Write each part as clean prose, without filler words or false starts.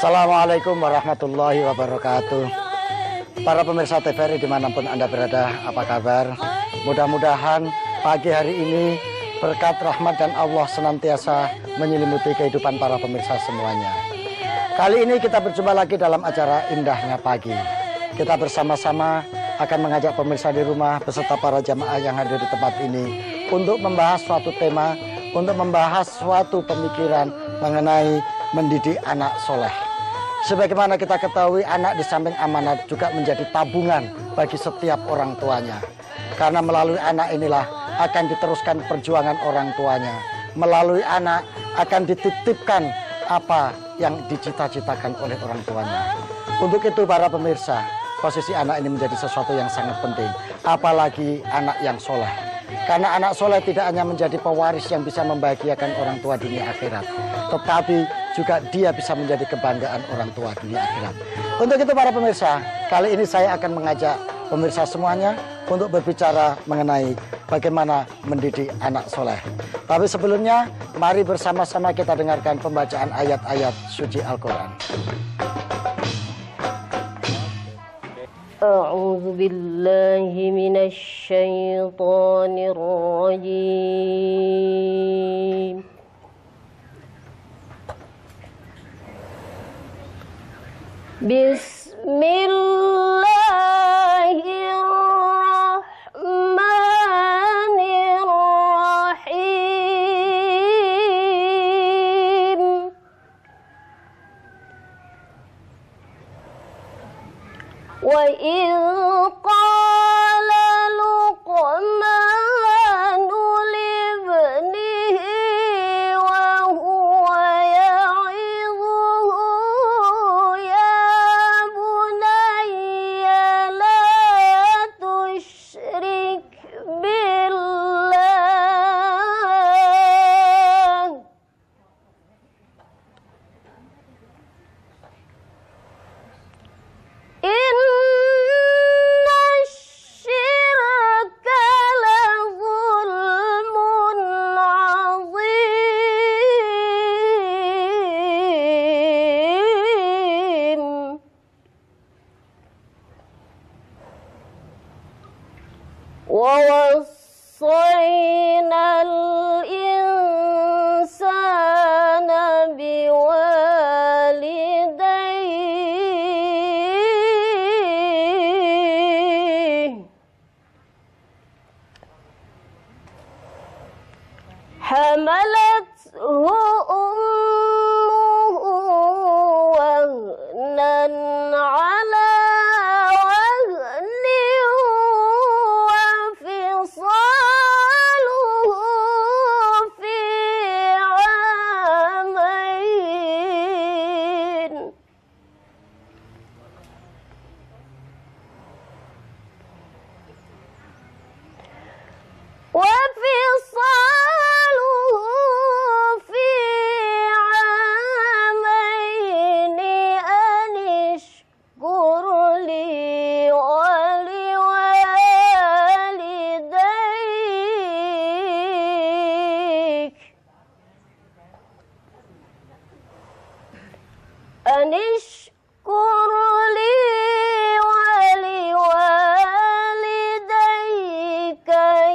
Assalamualaikum warahmatullahi wabarakatuh. Para pemirsa TVRI dimanapun Anda berada, apa kabar? Mudah-mudahan pagi hari ini berkat rahmat dan Allah senantiasa menyelimuti kehidupan para pemirsa semuanya. Kali ini kita berjumpa lagi dalam acara Indahnya Pagi. Kita bersama-sama akan mengajak pemirsa di rumah beserta para jamaah yang hadir di tempat ini untuk membahas suatu tema, untuk membahas suatu pemikiran mengenai mendidik anak soleh. Sebagaimana kita ketahui, anak di samping amanat juga menjadi tabungan bagi setiap orang tuanya. Karena melalui anak inilah akan diteruskan perjuangan orang tuanya. Melalui anak akan dititipkan apa yang dicita-citakan oleh orang tuanya. Untuk itu para pemirsa, posisi anak ini menjadi sesuatu yang sangat penting. Apalagi anak yang soleh. Karena anak soleh tidak hanya menjadi pewaris yang bisa membahagiakan orang tua dunia akhirat, tetapi juga dia bisa menjadi kebanggaan orang tua dunia akhirat. Untuk itu para pemirsa, kali ini saya akan mengajak pemirsa semuanya untuk berbicara mengenai bagaimana mendidik anak soleh. Tapi sebelumnya, mari bersama-sama kita dengarkan pembacaan ayat-ayat suci Al-Quran. أعوذ بالله من الشيطان الرجيم بسم الله الرحمن الرحيم وإذ قال لقمان لابنه وهو يعظه يا بني لا تشرك بالله إن الشرك لظلم عظيم ووصينا الإنسان بوالديه حملته أمه وهنا على وهن وفصاله في عامين وفصاله في عامين أن اشكر لي ولوالديك أن اشكر لي ولوالديك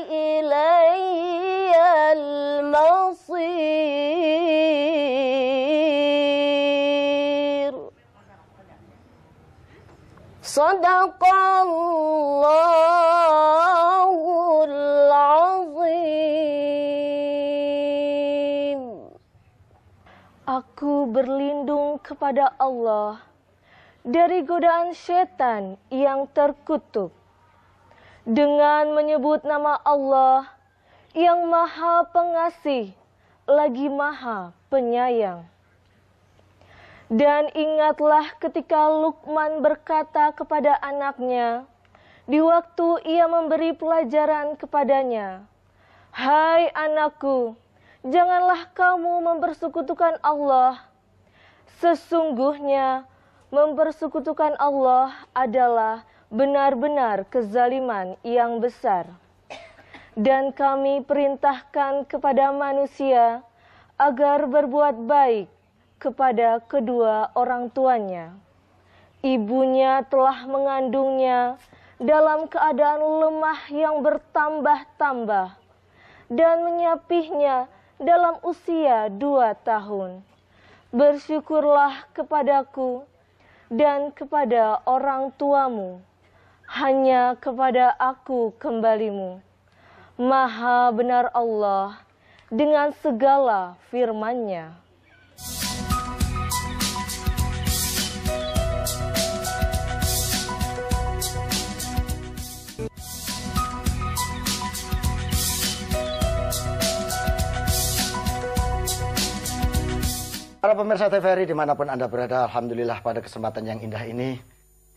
إلي المصير صدق الله العظيم. Aku berlindung kepada Allah dari godaan setan yang terkutuk dengan menyebut nama Allah yang Maha Pengasih lagi Maha Penyayang. Dan ingatlah ketika Luqman berkata kepada anaknya di waktu ia memberi pelajaran kepadanya, "Hai anakku, janganlah kamu mempersekutukan Allah. Sesungguhnya mempersekutukan Allah adalah benar-benar kezaliman yang besar. Dan kami perintahkan kepada manusia agar berbuat baik kepada kedua orang tuanya. Ibunya telah mengandungnya dalam keadaan lemah yang bertambah-tambah dan menyapihnya dalam usia 2 tahun. Bersyukurlah kepadaku dan kepada orang tuamu, hanya kepada aku kembalimu. Maha benar Allah dengan segala firman-Nya. Para pemirsa TVRI dimanapun Anda berada, alhamdulillah pada kesempatan yang indah ini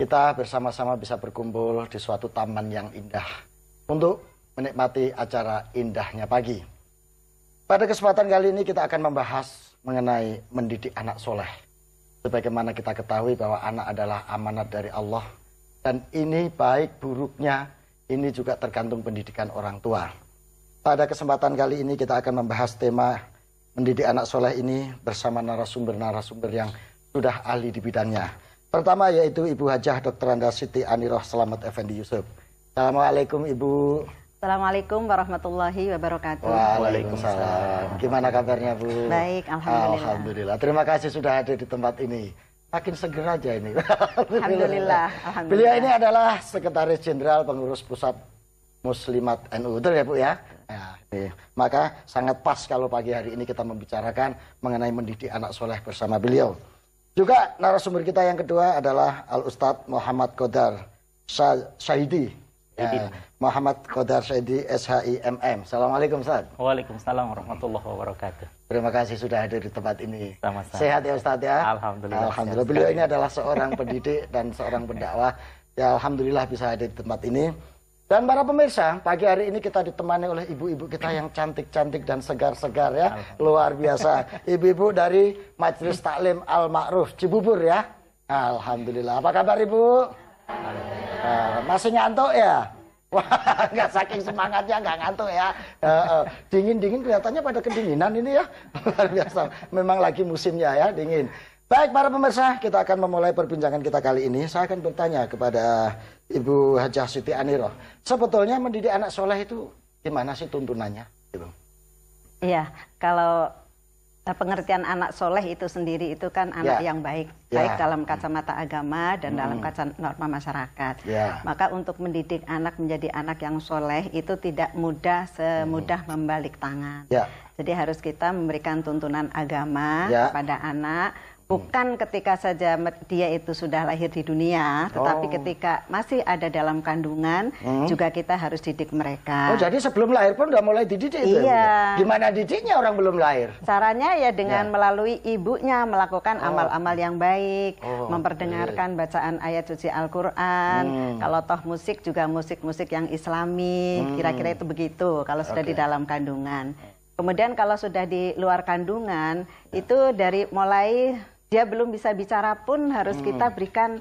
kita bersama-sama bisa berkumpul di suatu taman yang indah untuk menikmati acara indahnya pagi. Pada kesempatan kali ini kita akan membahas mengenai mendidik anak soleh. Sebagaimana kita ketahui bahwa anak adalah amanat dari Allah dan ini baik buruknya ini juga tergantung pendidikan orang tua. Pada kesempatan kali ini kita akan membahas tema mendidik anak soleh ini bersama narasumber-narasumber yang sudah ahli di bidangnya. Pertama yaitu Ibu Hajah Dr. Anda Siti Aniroh Selamat Effendi Yusuf. Assalamualaikum Ibu. Assalamualaikum warahmatullahi wabarakatuh. Waalaikumsalam. Gimana kabarnya Bu? Baik, alhamdulillah. Alhamdulillah. Terima kasih sudah hadir di tempat ini. Makin seger aja ini. Alhamdulillah. Beliau ini adalah Sekretaris Jenderal Pengurus Pusat Muslimat NU, betul ya Bu ya? Nah, maka sangat pas kalau pagi hari ini kita membicarakan mengenai mendidik anak soleh bersama beliau. Juga narasumber kita yang kedua adalah Al-Ustadz Muhammad Qodar Syahidi. Ya, Muhammad Qodar Syahidi SHIMM. Assalamualaikum Ustaz. Waalaikumsalam warahmatullahi wabarakatuh. Terima kasih sudah hadir di tempat ini. Sama-sama. Sehat ya Ustadz ya? Alhamdulillah. Alhamdulillah. Beliau ini adalah seorang pendidik dan seorang pendakwah. Ya alhamdulillah bisa hadir di tempat ini. Dan para pemirsa, pagi hari ini kita ditemani oleh ibu-ibu kita yang cantik-cantik dan segar-segar ya. Luar biasa. Ibu-ibu dari Majelis Taklim Al-Ma'ruf Cibubur ya. Alhamdulillah. Apa kabar Ibu? Masih ngantuk ya? Wah, nggak saking semangatnya nggak ngantuk ya. Dingin-dingin kelihatannya pada kedinginan ini ya. Luar biasa. Memang lagi musimnya ya, dingin. Baik para pemirsa, kita akan memulai perbincangan kita kali ini. Saya akan bertanya kepada Ibu Hajah Siti Aniroh. Sebetulnya mendidik anak soleh itu gimana sih tuntunannya? Gitu. Iya, kalau pengertian anak soleh itu sendiri itu kan anak yang baik. Baik dalam kacamata agama dan dalam kacamata norma masyarakat. Maka untuk mendidik anak menjadi anak yang soleh itu tidak mudah semudah membalik tangan. Jadi harus kita memberikan tuntunan agama kepada anak. Bukan ketika saja dia itu sudah lahir di dunia, tetapi ketika masih ada dalam kandungan, juga kita harus didik mereka. Oh, jadi sebelum lahir pun udah mulai dididik itu? Iya. Gimana didiknya orang belum lahir? Caranya ya dengan melalui ibunya melakukan amal-amal yang baik, memperdengarkan bacaan ayat suci Al-Quran. Kalau toh musik juga musik-musik yang islami, kira-kira itu begitu kalau sudah di dalam kandungan. Kemudian kalau sudah di luar kandungan, itu dari mulai dia belum bisa bicara pun harus kita berikan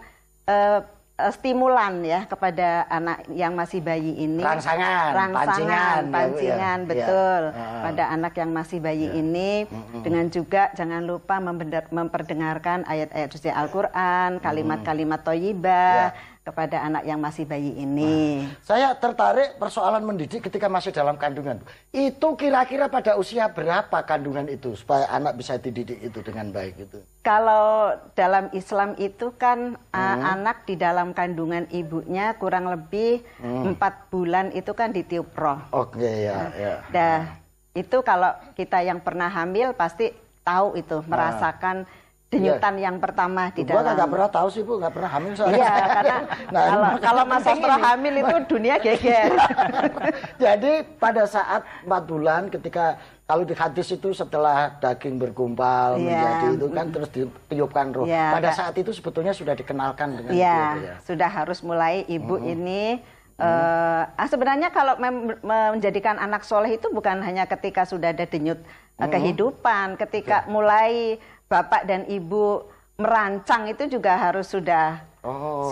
stimulan ya kepada anak yang masih bayi ini. Pancingan, betul. Pada anak yang masih bayi ini, dengan juga jangan lupa memperdengarkan ayat-ayat suci Al-Quran, kalimat-kalimat thayyibah kepada anak yang masih bayi ini. Saya tertarik persoalan mendidik ketika masih dalam kandungan. Itu kira-kira pada usia berapa kandungan itu supaya anak bisa dididik itu dengan baik itu? Kalau dalam Islam itu kan anak di dalam kandungan ibunya kurang lebih 4 bulan itu kan ditiup roh. Oke ya. Nah, itu kalau kita yang pernah hamil pasti tahu itu, merasakan denyutan yang pertama di dalam. Gua nggak pernah tahu sih Bu, nggak pernah hamil soalnya. Iya, karena kalau masa setelah hamil itu dunia geger. Jadi pada saat 4 bulan ketika kalau di hadis itu setelah daging bergumpal menjadi itu kan terus ditiupkan roh. Pada saat itu sebetulnya sudah dikenalkan dengan itu ya. Sudah harus mulai ibu ini sebenarnya kalau menjadikan anak soleh itu bukan hanya ketika sudah ada denyut kehidupan, ketika mulai bapak dan ibu merancang itu juga harus sudah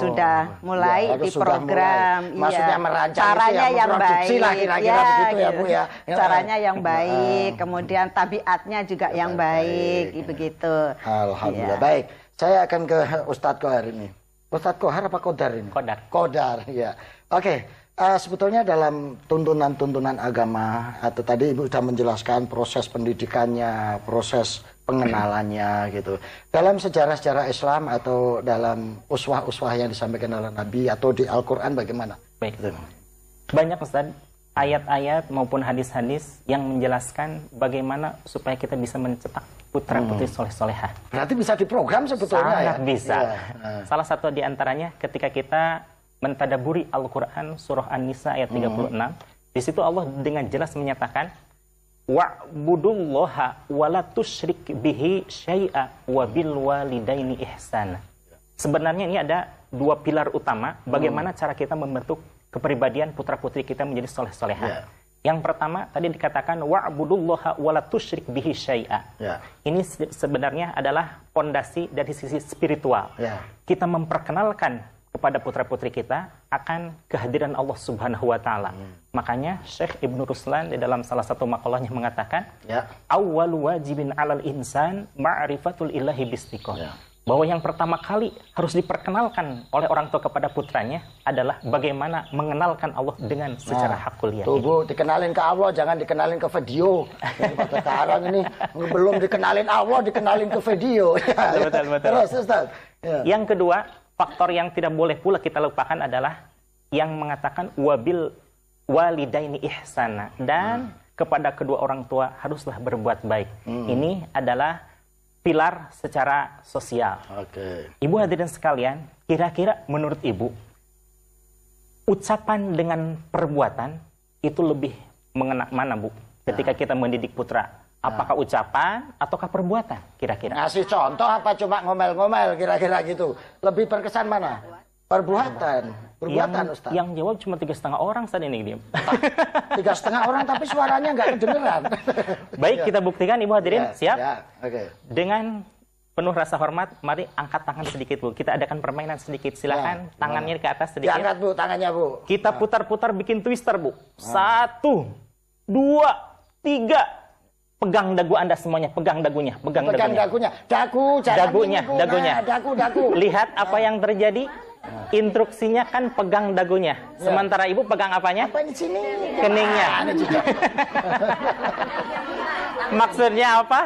sudah mulai ya, di program. Mulai. Maksudnya merancang caranya yang baik, lah kira-kira begitu ya Bu ya. Caranya yang baik, kemudian tabiatnya juga yang baik, begitu. Alhamdulillah. Baik, saya akan ke Ustadz Kohar ini. Ustadz Kohar apa Kodar ini? Kodar, ya. Oke. Sebetulnya dalam tuntunan-tuntunan agama atau tadi Ibu sudah menjelaskan proses pendidikannya, proses pengenalannya gitu. Dalam sejarah-sejarah Islam atau dalam uswah-uswah yang disampaikan oleh Nabi atau di Al-Qur'an bagaimana? Baik. Banyak Ustaz ayat-ayat maupun hadis-hadis yang menjelaskan bagaimana supaya kita bisa mencetak putra-putri soleh-solehah. Berarti bisa diprogram sebetulnya. Sangat bisa. Salah satu di antaranya ketika kita mentadaburi Al-Quran surah An-Nisa ayat 36, di situ Allah dengan jelas menyatakan wa'budullaha wa la tusyrik bihi syai'a wa bil walidaini ihsana. Sebenarnya ini ada dua pilar utama bagaimana cara kita membentuk kepribadian putra-putri kita menjadi soleh-solehah. Yang pertama tadi dikatakan wa'budullaha wa la tusyrik bihi syai'a. Ini sebenarnya adalah fondasi dari sisi spiritual. Kita memperkenalkan kepada putra-putri kita akan kehadiran Allah Subhanahu wa taala. Makanya Syekh Ibnu Ruslan di dalam salah satu makalahnya mengatakan, awwalu wajibin 'alal insan ma'rifatul ilahi bistiqah. Bahwa yang pertama kali harus diperkenalkan oleh orang tua kepada putranya adalah bagaimana mengenalkan Allah dengan secara hakul yakin. Bu, dikenalin ke Allah, jangan dikenalin ke video. Sekarang ini belum dikenalin Allah, dikenalin ke video. Betul. Terus Ustaz. Yang kedua, faktor yang tidak boleh pula kita lupakan adalah yang mengatakan wabil walidaini ihsana, dan kepada kedua orang tua haruslah berbuat baik. Ini adalah pilar secara sosial. Ibu hadirin sekalian, kira-kira menurut Ibu ucapan dengan perbuatan itu lebih mengena mana Bu ketika kita mendidik putra? Apakah ucapan ataukah perbuatan kira-kira? Ngasih contoh apa cuma ngomel-ngomel kira-kira gitu? Lebih berkesan mana? Perbuatan. Perbuatan Ustaz. Yang jawab cuma 3,5 orang saat ini dia. 3,5 orang tapi suaranya nggak kedengeran. Baik, kita buktikan Ibu hadirin. Siap? Oke. Dengan penuh rasa hormat, mari angkat tangan sedikit Bu. Kita adakan permainan sedikit. Silakan tangannya ke atas sedikit. Diangkat Bu, tangannya Bu. Kita putar-putar bikin twister Bu. 1, 2, 3. Pegang dagu Anda semuanya, pegang dagunya, pegang dagunya. Dagu. Lihat apa yang terjadi. Instruksinya kan pegang dagunya. Sementara Ibu pegang apanya? Apa di sini? Keningnya. Maksudnya apa?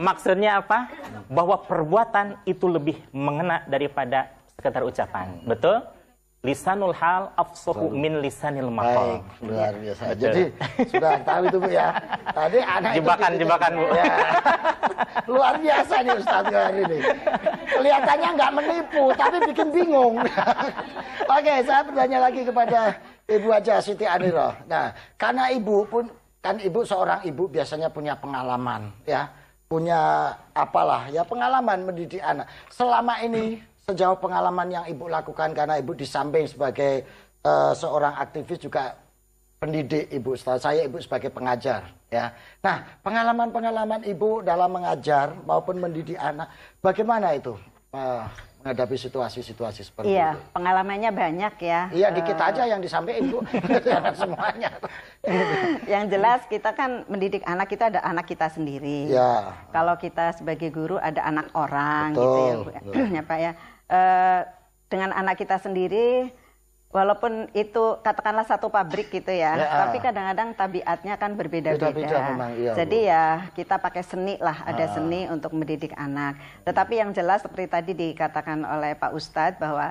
Maksudnya apa? Bahwa perbuatan itu lebih mengena daripada sekedar ucapan. Betul? Lisanul hal afsahu min lisanil maqal. Luar biasa. Jadi sudah tahu itu Bu ya. Tadi anak jebakan Bu. Ya. Luar biasa nih Ustaz hari ini. Kelihatannya nggak menipu tapi bikin bingung. Oke, saya bertanya lagi kepada Ibu Haja Siti Anirah. Nah, karena Ibu pun kan Ibu seorang ibu biasanya punya pengalaman ya. Punya apalah ya pengalaman mendidik anak. Selama ini sejauh pengalaman yang Ibu lakukan, karena Ibu di samping sebagai seorang aktivis juga pendidik Ibu, saya Ibu sebagai pengajar ya. Nah, pengalaman-pengalaman Ibu dalam mengajar maupun mendidik anak, bagaimana itu menghadapi situasi-situasi seperti itu? Iya, pengalamannya banyak ya. Iya, dikit aja yang disampaikan Ibu, jangan semuanya. Yang jelas kita kan mendidik anak, kita ada anak kita sendiri. Ya. Kalau kita sebagai guru ada anak orang. Betul, gitu ya Pak ya. Dengan anak kita sendiri, walaupun itu katakanlah satu pabrik gitu ya, tapi kadang-kadang tabiatnya kan berbeda-beda. Iya, jadi ya kita pakai seni lah, ada seni untuk mendidik anak. Tetapi yang jelas seperti tadi dikatakan oleh Pak Ustadz bahwa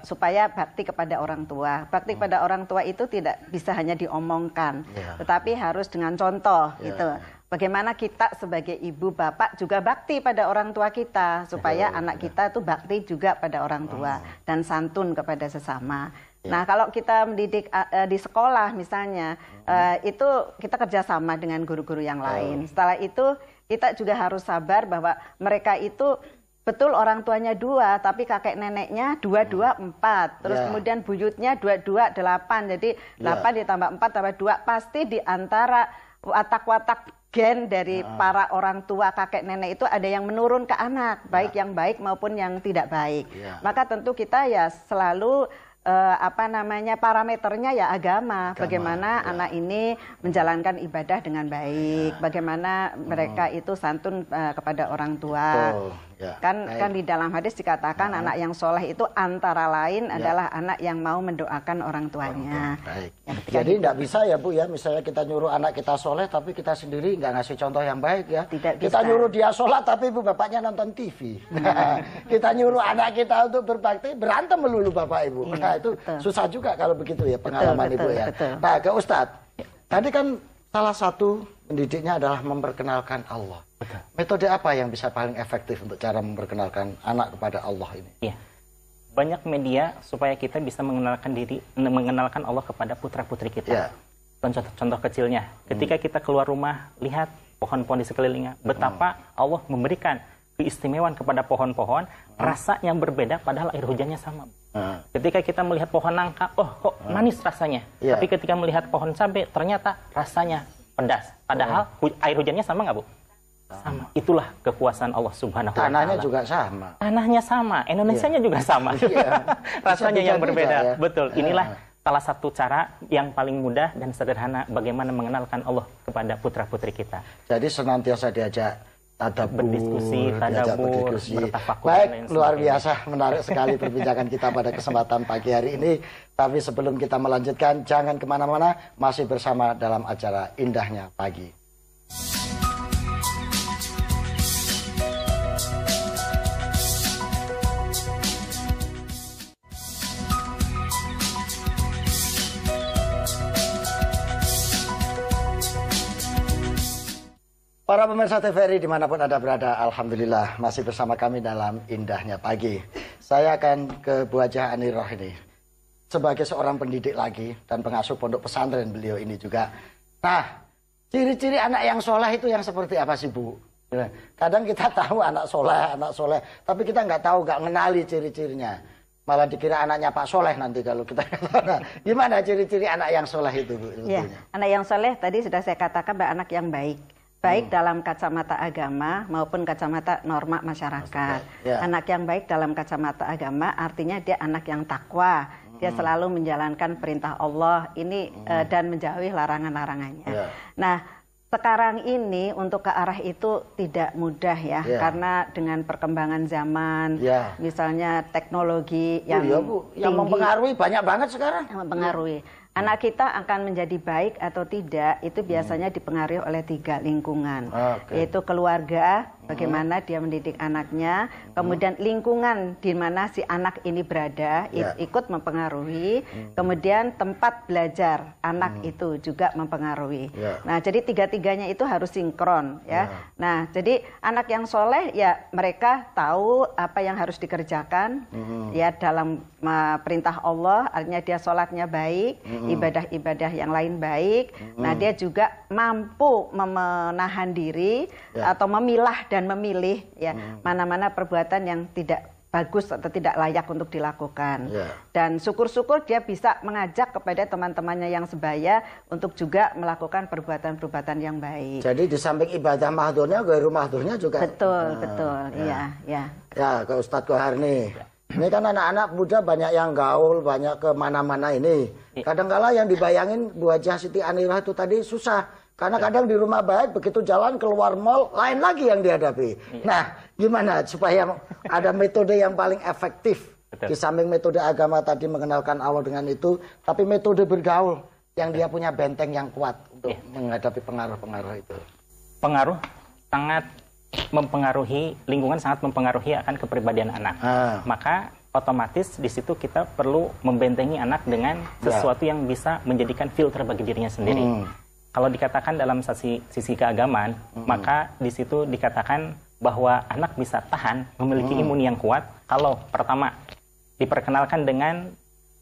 supaya bakti kepada orang tua. Bakti kepada orang tua itu tidak bisa hanya diomongkan, tetapi harus dengan contoh gitu. Bagaimana kita sebagai ibu bapak juga bakti pada orang tua kita, supaya anak kita tuh bakti juga pada orang tua dan santun kepada sesama. Nah, kalau kita mendidik di sekolah misalnya, itu kita kerjasama dengan guru-guru yang lain. Setelah itu kita juga harus sabar bahwa mereka itu betul orang tuanya 2, tapi kakek neneknya 2, 4. Terus kemudian buyutnya 2, 8. Jadi 8 ditambah 4 tambah 2, pasti di antara watak-watak gen dari para orang tua, kakek nenek itu ada yang menurun ke anak, baik yang baik maupun yang tidak baik. Maka tentu kita ya selalu parameternya ya agama. Bagaimana anak ini menjalankan ibadah dengan baik, bagaimana mereka itu santun kepada orang tua. Kan di dalam hadis dikatakan anak yang soleh itu antara lain adalah anak yang mau mendoakan orang tuanya. Jadi tidak bisa ya Bu ya, misalnya kita nyuruh anak kita soleh tapi kita sendiri nggak ngasih contoh yang baik ya. Kita nyuruh dia sholat tapi ibu bapaknya nonton TV. Kita nyuruh anak kita untuk berbakti, berantem melulu bapak ibu. Nah itu susah juga kalau begitu ya pengalaman ibu ya. Nah ke Ustadz, tadi kan salah satu mendidiknya adalah memperkenalkan Allah. Metode apa yang bisa paling efektif untuk cara memperkenalkan anak kepada Allah ini? Iya. Banyak media supaya kita bisa mengenalkan Allah kepada putra-putri kita. Contoh kecilnya, ketika kita keluar rumah, lihat pohon-pohon di sekelilingnya, betapa Allah memberikan keistimewaan kepada pohon-pohon, rasa yang berbeda padahal air hujannya sama. Ketika kita melihat pohon nangka, oh kok manis rasanya. Tapi ketika melihat pohon cabai, ternyata rasanya pedas. Padahal air hujannya sama nggak Bu? Sama. Itulah kekuasaan Allah Subhanahu wa Ta'ala. Tanahnya juga sama. Tanahnya sama, Indonesianya juga sama. Rasanya yang berbeda. Betul. Inilah salah satu cara yang paling mudah dan sederhana bagaimana mengenalkan Allah kepada putra-putri kita. Jadi senantiasa diajak tadabbur, berdiskusi, bertafakur. Baik, luar biasa, menarik sekali perbincangan kita pada kesempatan pagi hari ini. Tapi sebelum kita melanjutkan, jangan kemana-mana, masih bersama dalam acara Indahnya Pagi. Para pemirsa TVRI dimanapun Anda berada, Alhamdulillah masih bersama kami dalam Indahnya Pagi. Saya akan ke Bu Hajah Aniroh ini. Sebagai seorang pendidik lagi dan pengasuh pondok pesantren beliau ini juga. Nah, ciri-ciri anak yang soleh itu yang seperti apa sih Bu? Kadang kita tahu anak soleh, tapi kita nggak tahu, nggak ngenali ciri-cirinya. Malah dikira anaknya Pak Soleh nanti kalau kita nah, gimana ciri-ciri anak yang soleh itu Bu? Ya, anak yang soleh tadi sudah saya katakan anak yang baik. Baik dalam kacamata agama maupun kacamata norma masyarakat. Anak yang baik dalam kacamata agama artinya dia anak yang takwa. Dia selalu menjalankan perintah Allah ini dan menjauhi larangan-larangannya. Nah, sekarang ini untuk ke arah itu tidak mudah ya, karena dengan perkembangan zaman, misalnya teknologi yang yang mempengaruhi banyak banget sekarang. Yang mempengaruhi. Anak kita akan menjadi baik atau tidak itu biasanya dipengaruhi oleh 3 lingkungan, yaitu keluarga, bagaimana dia mendidik anaknya, kemudian lingkungan di mana si anak ini berada ikut mempengaruhi, kemudian tempat belajar anak itu juga mempengaruhi. Nah, jadi 3-tiganya itu harus sinkron ya. Nah, jadi anak yang soleh ya mereka tahu apa yang harus dikerjakan ya dalam perintah Allah, artinya dia sholatnya baik, ibadah-ibadah yang lain baik. Nah, dia juga mampu menahan diri atau memilah dan memilih ya mana-mana perbuatan yang tidak bagus atau tidak layak untuk dilakukan. Dan syukur-syukur dia bisa mengajak kepada teman-temannya yang sebaya untuk juga melakukan perbuatan-perbuatan yang baik. Jadi di samping ibadah mahdhurnya, ghairu mahdhurnya juga. Betul. Iya. Ya, ke Ustadz Kohar nih. Ini kan anak-anak muda banyak yang gaul, banyak kemana-mana ini. Kadang-kala yang dibayangin Bu Hajah Siti Aniroh itu tadi susah. Karena kadang di rumah baik, begitu jalan keluar mall, lain lagi yang dihadapi. Nah, gimana supaya ada metode yang paling efektif? Di samping metode agama tadi mengenalkan Allah dengan itu, tapi metode bergaul yang dia punya benteng yang kuat untuk menghadapi pengaruh-pengaruh itu. Pengaruh sangat mempengaruhi, lingkungan sangat mempengaruhi akan kepribadian anak. Maka otomatis di situ kita perlu membentengi anak dengan sesuatu yang bisa menjadikan filter bagi dirinya sendiri. Kalau dikatakan dalam sisi keagamaan, maka di situ dikatakan bahwa anak bisa tahan, memiliki imun yang kuat kalau pertama diperkenalkan dengan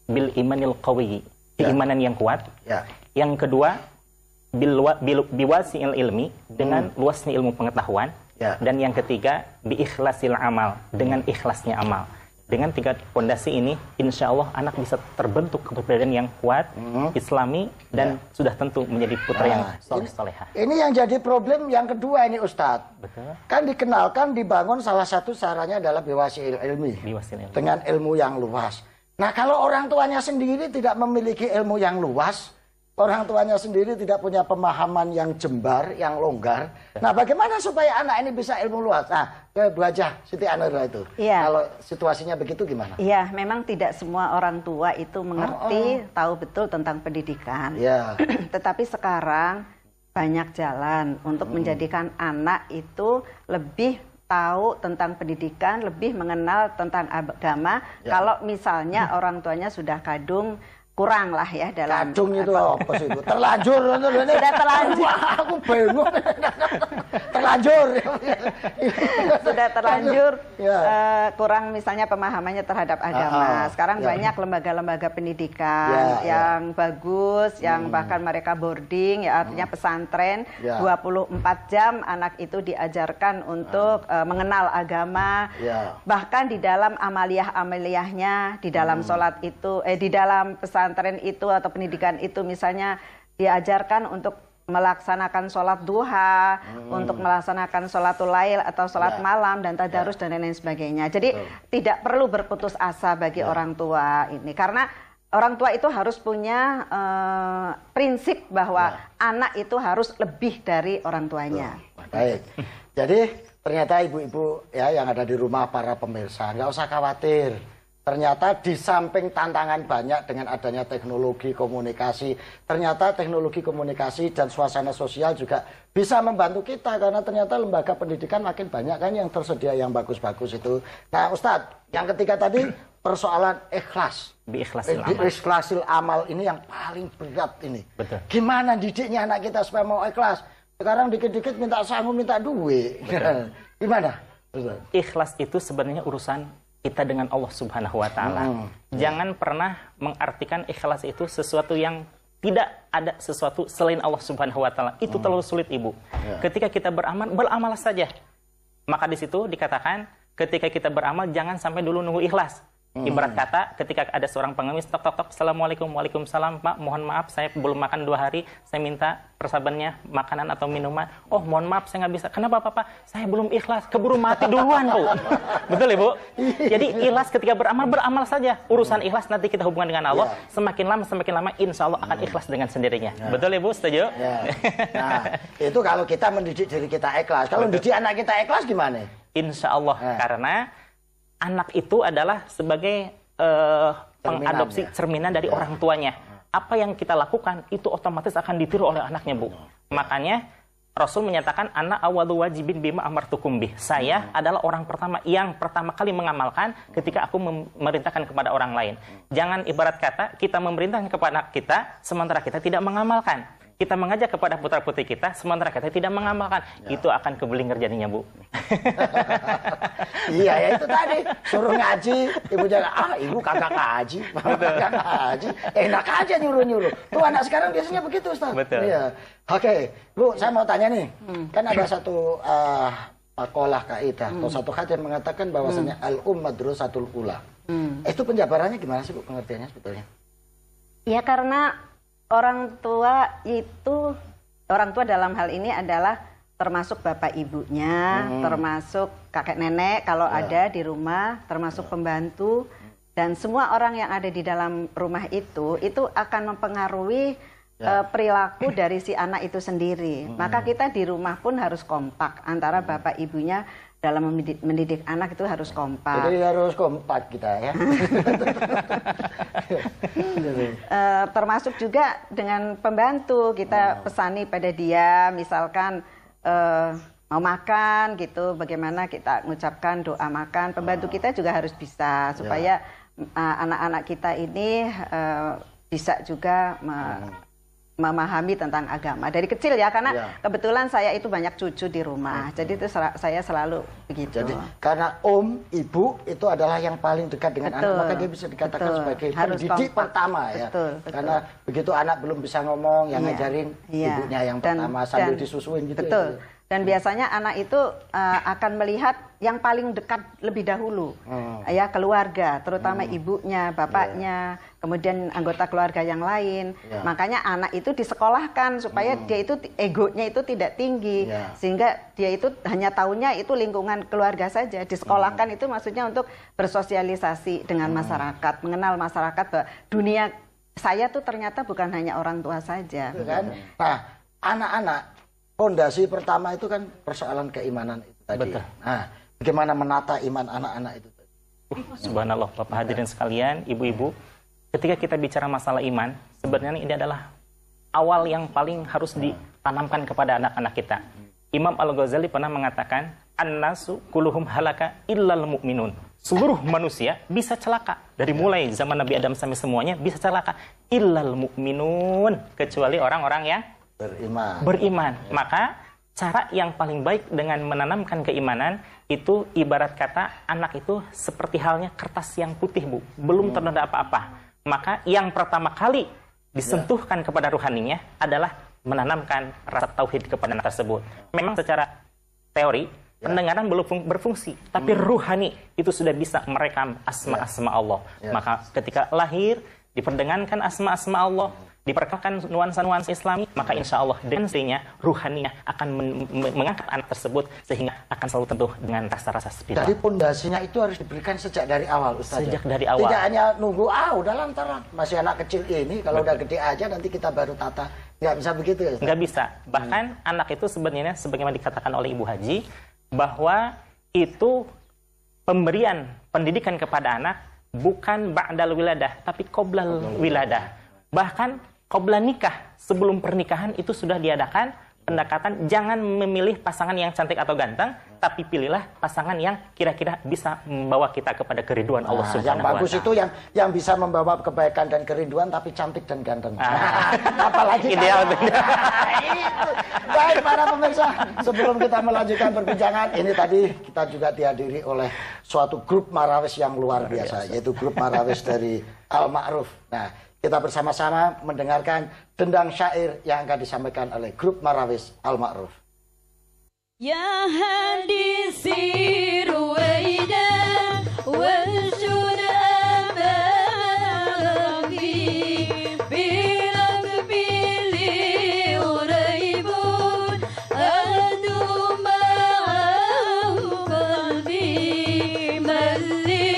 bil imanil qawi, keimanan yang kuat. Yang kedua biwasi'il ilmi, dengan luasnya ilmu pengetahuan. Dan yang ketiga bi ikhlasil amal, dengan ikhlasnya amal. Dengan 3 pondasi ini, insya Allah anak bisa terbentuk kepribadian yang kuat, Islami, dan sudah tentu menjadi putra yang soleh-solehah. Ini yang jadi problem yang kedua ini Ustadz. Betul. Kan dikenalkan dibangun salah satu caranya adalah biwasil ilmi. Dengan ilmu yang luas. Nah kalau orang tuanya sendiri tidak memiliki ilmu yang luas, orang tuanya sendiri tidak punya pemahaman yang jembar, yang longgar. Nah, bagaimana supaya anak ini bisa ilmu luas? Nah, ke Bu Hajah Siti Anura itu. Iya. Kalau situasinya begitu gimana? Iya, memang tidak semua orang tua itu mengerti, tahu betul tentang pendidikan. Iya. Tetapi sekarang banyak jalan untuk menjadikan anak itu lebih tahu tentang pendidikan, lebih mengenal tentang agama. Kalau misalnya orang tuanya sudah kadung, kurang lah ya dalam kadung itu apa sih itu? Terlanjur. Sudah terlanjur. Wah, aku bingung. Terlanjur. Sudah terlanjur kurang misalnya pemahamannya terhadap agama. Sekarang banyak lembaga-lembaga pendidikan yang bagus, yang bahkan mereka boarding, ya artinya pesantren. 24 jam anak itu diajarkan untuk mengenal agama. Bahkan di dalam amaliyah-amaliyahnya, di dalam sholat itu, di dalam pesantren itu atau pendidikan itu misalnya diajarkan untuk melaksanakan sholat duha, untuk melaksanakan sholatul lail atau sholat malam dan tadarus dan lain-lain sebagainya. Jadi tidak perlu berputus asa bagi orang tua ini, karena orang tua itu harus punya prinsip bahwa anak itu harus lebih dari orang tuanya. Baik. Jadi ternyata ibu-ibu ya yang ada di rumah, para pemirsa, nggak usah khawatir. Ternyata di samping tantangan banyak dengan adanya teknologi komunikasi, ternyata teknologi komunikasi dan suasana sosial juga bisa membantu kita, karena ternyata lembaga pendidikan makin banyak kan yang tersedia yang bagus-bagus itu. Nah Ustadz, yang ketiga tadi persoalan ikhlas. Ikhlasil amal ini yang paling berat ini. Betul. Gimana didiknya anak kita supaya mau ikhlas? Sekarang dikit-dikit minta sanggup, minta duit. Gimana? Ikhlas itu sebenarnya urusan kita dengan Allah Subhanahu wa Ta'ala. Jangan pernah mengartikan ikhlas itu sesuatu yang tidak ada sesuatu selain Allah Subhanahu wa Ta'ala. Itu terlalu sulit, Ibu. Ketika kita beramal, beramal saja. Maka di situ dikatakan, ketika kita beramal jangan sampai dulu nunggu ikhlas. Ibarat kata, ketika ada seorang pengemis, tok tok tok, assalamualaikum, waalaikumsalam, Pak, mohon maaf saya belum makan 2 hari, saya minta persahabannya makanan atau minuman. Oh, mohon maaf saya nggak bisa. Kenapa Bapak? Saya belum ikhlas, keburu mati duluan, Bu. Betul, Ibu? Jadi ikhlas ketika beramal, beramal saja. Urusan ikhlas nanti kita hubungan dengan Allah, semakin lama insya Allah akan ikhlas dengan sendirinya. Betul, Ibu? Setuju? Nah, itu kalau kita mendidik diri kita ikhlas. Kalau mendidik anak kita ikhlas gimana? Insya Allah, karena anak itu adalah sebagai pengadopsi cerminan dari orang tuanya. Apa yang kita lakukan itu otomatis akan ditiru oleh anaknya, Bu. Makanya Rasul menyatakan anak awwalu wajibin bima amartukum bih. Saya adalah orang pertama yang pertama kali mengamalkan ketika aku memerintahkan kepada orang lain. Jangan ibarat kata kita memerintahkan kepada kita sementara kita tidak mengamalkan. Kita mengajak kepada putra-putri kita, sementara kita tidak mengamalkan. Itu akan keblinger jadinya, Bu. Iya, ya itu tadi. Suruh ngaji, ibu jangan, ibu kagak ngaji. Kagak ngaji. Enak aja nyuruh-nyuruh. Tuh anak sekarang biasanya begitu, Ustaz. Betul. Iya. Oke, Bu, saya mau tanya nih. Kan ada satu makalah kaidah, atau satu hadis yang mengatakan bahwasanya al-madrusatul ula. Itu penjabarannya gimana sih, Bu, pengertiannya sebetulnya? Ya, karena orang tua dalam hal ini adalah termasuk bapak ibunya, termasuk kakek nenek kalau ada di rumah, termasuk pembantu, dan semua orang yang ada di dalam rumah itu akan mempengaruhi perilaku dari si anak itu sendiri. Maka kita di rumah pun harus kompak antara bapak ibunya dalam mendidik anak itu harus kompak. Jadi harus kompak kita ya. Termasuk juga dengan pembantu, kita pesani pada dia, misalkan mau makan gitu, bagaimana kita mengucapkan doa makan. Pembantu kita juga harus bisa supaya anak-anak kita ini bisa juga memahami tentang agama dari kecil ya, karena kebetulan saya itu banyak cucu di rumah, jadi itu saya selalu begitu. Jadi karena ibu itu adalah yang paling dekat dengan anak, maka dia bisa dikatakan sebagai pendidik pertama ya. Karena begitu anak belum bisa ngomong, yang ngajarin ibunya yang pertama sambil disusuin gitu. Betul. Dan biasanya anak itu akan melihat yang paling dekat lebih dahulu, ya keluarga, terutama ibunya, bapaknya, kemudian anggota keluarga yang lain. Makanya anak itu disekolahkan supaya dia itu egonya itu tidak tinggi, sehingga dia itu hanya tahunya itu lingkungan keluarga saja. Disekolahkan itu maksudnya untuk bersosialisasi dengan masyarakat, mengenal masyarakat bahwa dunia saya tuh ternyata bukan hanya orang tua saja. Kan? Nah, anak-anak fondasi pertama itu kan persoalan keimanan itu tadi. Betul. Nah, bagaimana menata iman anak-anak itu tadi? Subhanallah, Bapak hadirin sekalian, ibu-ibu, ketika kita bicara masalah iman, sebenarnya ini adalah awal yang paling harus ditanamkan kepada anak-anak kita. Imam Al-Ghazali pernah mengatakan, "An-nasu kulluhum halaka illal mu'minun." Seluruh manusia bisa celaka. Dari mulai zaman Nabi Adam sampai semuanya bisa celaka. Illal mu'minun. Kecuali orang-orang yang beriman. Maka cara yang paling baik dengan menanamkan keimanan itu ibarat kata anak itu seperti halnya kertas yang putih, Bu. Belum ternoda apa-apa. Maka yang pertama kali disentuhkan kepada ruhaninya adalah menanamkan rasa tauhid kepada anak tersebut. Memang secara teori pendengaran belum berfungsi, tapi ruhani itu sudah bisa merekam asma-asma Allah. Maka ketika lahir diperdengarkan asma-asma Allah, diperkenalkan nuansa-nuansa Islami, maka insya Allah dengan sendirinya ruhaninya akan mengangkat anak tersebut sehingga akan selalu tentu dengan rasa-rasa spiritual. Jadi pondasinya itu harus diberikan sejak dari awal, Ustaz. Sejak dari awal. Tidak hanya nunggu, udah lantaran masih anak kecil ini, kalau udah gede aja nanti kita baru tata. Nggak bisa begitu ya, Ustaz? Nggak bisa. Bahkan anak itu sebenarnya sebagaimana dikatakan oleh Ibu Haji, bahwa itu pemberian pendidikan kepada anak bukan ba'dal wiladah, tapi qoblal wiladah. Bahkan qobla nikah, sebelum pernikahan itu sudah diadakan pendekatan, jangan memilih pasangan yang cantik atau ganteng, tapi pilihlah pasangan yang kira-kira bisa membawa kita kepada keriduan Allah Subhanahu wa Ta'ala. Yang bagus itu yang bisa membawa kebaikan dan kerinduan tapi cantik dan ganteng. Apalagi ideal. Baik para pemirsa, sebelum kita melanjutkan perbincangan, ini tadi kita juga dihadiri oleh suatu grup marawis yang luar biasa, yaitu grup marawis dari Al-Ma'ruf. Nah, kita bersama-sama mendengarkan dendang syair yang akan disampaikan oleh grup marawis Al-Ma'ruf. Ya hadisi ruwaida wajud amami birabili uraibun adu ma'ahu qalbi malli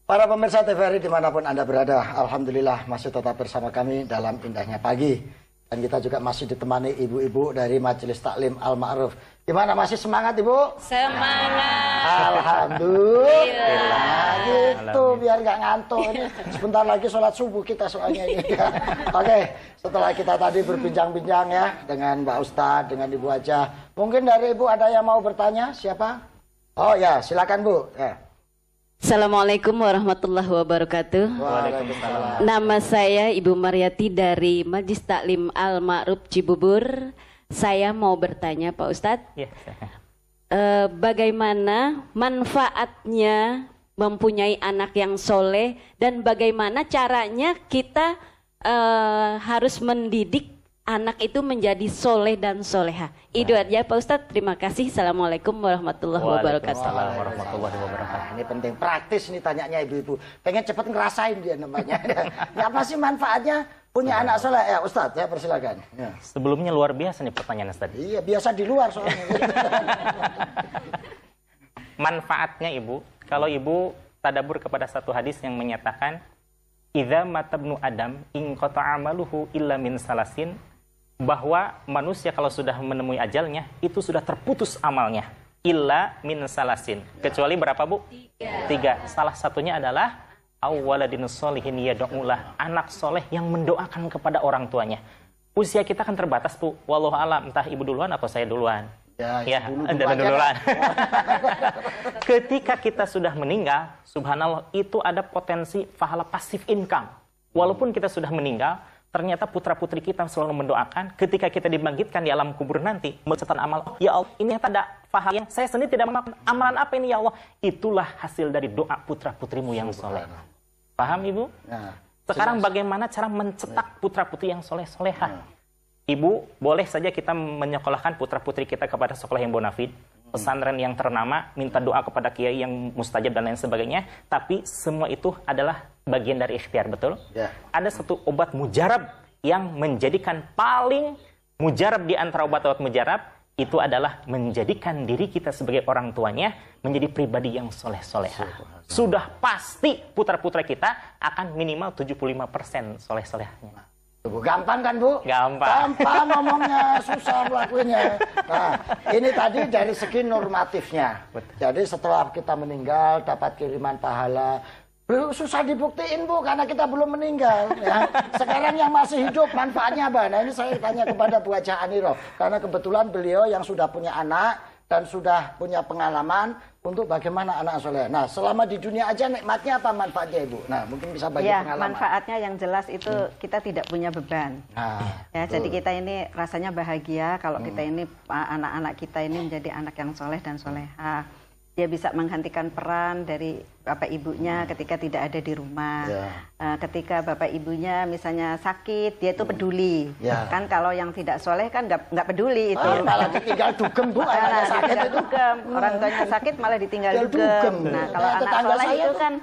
Para pemirsa TVRI dimanapun Anda berada, Alhamdulillah masih tetap bersama kami dalam indahnya pagi. Dan kita juga masih ditemani ibu-ibu dari Majelis Taklim Al-Ma'ruf. Gimana, masih semangat Ibu? Semangat. Alhamdulillah. Gitu, biar nggak ngantuk. Ini sebentar lagi sholat subuh kita soalnya ini. Oke, setelah kita tadi berbincang-bincang ya dengan Mbak Ustadz, dengan Ibu Aja. Mungkin dari Ibu ada yang mau bertanya? Siapa? Oh ya, silakan Bu. Ya. Assalamualaikum warahmatullahi wabarakatuh. Waalaikumsalam. Nama saya Ibu Mariati dari Majelis Taklim Al-Ma'ruf Cibubur. Saya mau bertanya Pak Ustadz, Ya. bagaimana manfaatnya mempunyai anak yang soleh dan bagaimana caranya kita harus mendidik anak itu menjadi soleh dan soleha. Itu aja Pak Ustadz, terima kasih. Assalamualaikum warahmatullahi wabarakatuh. Waalaikumsalam warahmatullahi wabarakatuh. Nah, ini penting, praktis nih tanyanya ibu-ibu. Pengen cepet ngerasain dia namanya. Ya, apa sih manfaatnya punya anak soleh? Ya Ustadz, ya persilakan. Ya. Sebelumnya luar biasa nih pertanyaan Ustaz. Iya, biasa di luar soalnya. Manfaatnya Ibu, kalau Ibu tadabbur kepada satu hadis yang menyatakan idza matabnu adam in qata'a amaluhu illa min salasin, bahwa manusia kalau sudah menemui ajalnya itu sudah terputus amalnya illa min salasin, kecuali berapa Bu? Tiga. Salah satunya adalah awwaladin sholihin yad'ulah, anak soleh yang mendoakan kepada orang tuanya. Usia kita kan terbatas Bu, wallahu alam, entah Ibu duluan atau saya duluan. Ya, duluan. Ketika kita sudah meninggal, subhanallah, itu ada potensi pahala pasif income. Walaupun kita sudah meninggal, ternyata putra-putri kita selalu mendoakan ketika kita dibangkitkan di alam kubur nanti, mencetak amal. Ya Allah, ini ada pahala yang saya sendiri tidak memakan. Amalan apa ini ya Allah? Itulah hasil dari doa putra-putrimu yang soleh. Paham Ibu? Nah, sekarang bagaimana cara mencetak putra-putri yang soleh-solehah? Ibu, boleh saja kita menyekolahkan putra-putri kita kepada sekolah yang bonafid, pesantren yang ternama, minta doa kepada kiai yang mustajab dan lain sebagainya, tapi semua itu adalah bagian dari ikhtiar, betul? Ya. Ada satu obat mujarab yang menjadikan paling mujarab di antara obat-obat mujarab, itu adalah menjadikan diri kita sebagai orang tuanya menjadi pribadi yang soleh-soleha. Sudah pasti putra-putra kita akan minimal 75% soleh-solehnya. Bu, gampang kan Bu? Gampang. Gampang ngomongnya, susah melakukannya. Nah, ini tadi dari segi normatifnya. Jadi setelah kita meninggal dapat kiriman pahala. Susah dibuktiin Bu, karena kita belum meninggal. Ya. Sekarang yang masih hidup manfaatnya apa? Nah ini saya tanya kepada Bu Haja Aniro. Karena kebetulan beliau yang sudah punya anak dan sudah punya pengalaman untuk bagaimana anak soleh. Nah, selama di dunia aja nikmatnya apa manfaatnya Ibu? Nah, mungkin bisa bagi ya, pengalaman. Manfaatnya yang jelas itu kita tidak punya beban. Nah, ya, jadi kita ini rasanya bahagia kalau kita ini anak-anak kita ini menjadi anak yang soleh dan soleha. Dia bisa menggantikan peran dari bapak ibunya ketika tidak ada di rumah. Ketika bapak ibunya misalnya sakit, dia itu peduli. Kan kalau yang tidak soleh kan nggak peduli itu. Malah ditinggal dugem Bu, anaknya sakit itu. Dugem. Orang tuanya sakit malah ditinggal dugem. Nah kalau anak soleh itu kan